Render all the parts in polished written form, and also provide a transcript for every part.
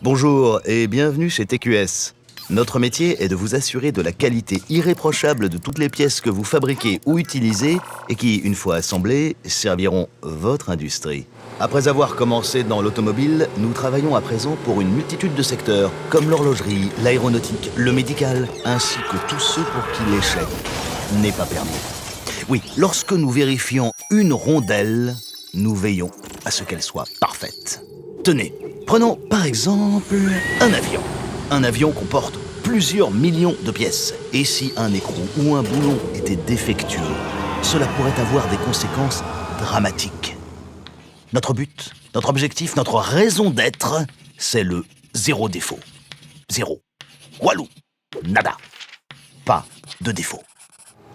Bonjour et bienvenue chez TQS. Notre métier est de vous assurer de la qualité irréprochable de toutes les pièces que vous fabriquez ou utilisez et qui, une fois assemblées, serviront votre industrie. Après avoir commencé dans l'automobile, nous travaillons à présent pour une multitude de secteurs, comme l'horlogerie, l'aéronautique, le médical, ainsi que tous ceux pour qui l'échec n'est pas permis. Oui, lorsque nous vérifions une rondelle, nous veillons à ce qu'elle soit parfaite. Tenez, prenons par exemple un avion. Un avion comporte plusieurs millions de pièces. Et si un écrou ou un boulon était défectueux, cela pourrait avoir des conséquences dramatiques. Notre but, notre objectif, notre raison d'être, c'est le zéro défaut. Zéro. Walou. Nada. Pas de défaut.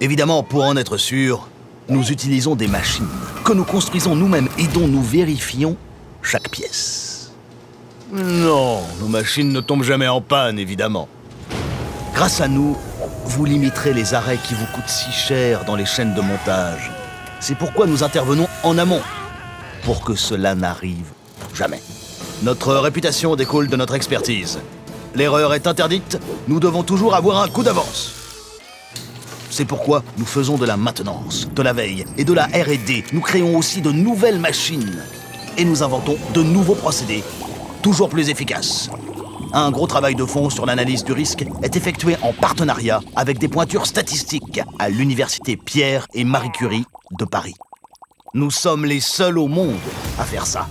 Évidemment, pour en être sûr, nous utilisons des machines que nous construisons nous-mêmes et dont nous vérifions chaque pièce. Non, nos machines ne tombent jamais en panne, évidemment. Grâce à nous, vous limiterez les arrêts qui vous coûtent si cher dans les chaînes de montage. C'est pourquoi nous intervenons en amont, pour que cela n'arrive jamais. Notre réputation découle de notre expertise. L'erreur est interdite, nous devons toujours avoir un coup d'avance. C'est pourquoi nous faisons de la maintenance, de la veille et de la R&D. Nous créons aussi de nouvelles machines. Et nous inventons de nouveaux procédés, toujours plus efficaces. Un gros travail de fond sur l'analyse du risque est effectué en partenariat avec des pointures statistiques à l'université Pierre et Marie Curie de Paris. Nous sommes les seuls au monde à faire ça.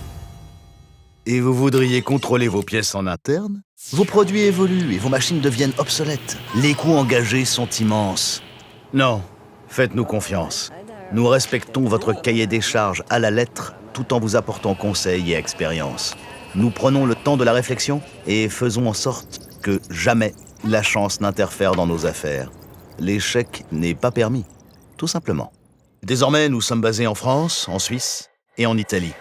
Et vous voudriez contrôler vos pièces en interne ? Vos produits évoluent et vos machines deviennent obsolètes. Les coûts engagés sont immenses. Non, faites-nous confiance. Nous respectons votre cahier des charges à la lettre tout en vous apportant conseils et expérience. Nous prenons le temps de la réflexion et faisons en sorte que jamais la chance n'interfère dans nos affaires. L'échec n'est pas permis, tout simplement. Désormais, nous sommes basés en France, en Suisse et en Italie.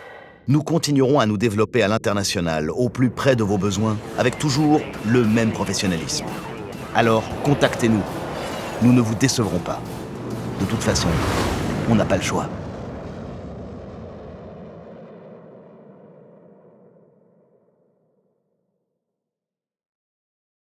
Nous continuerons à nous développer à l'international, au plus près de vos besoins, avec toujours le même professionnalisme. Alors, contactez-nous. Nous ne vous décevrons pas. De toute façon, on n'a pas le choix.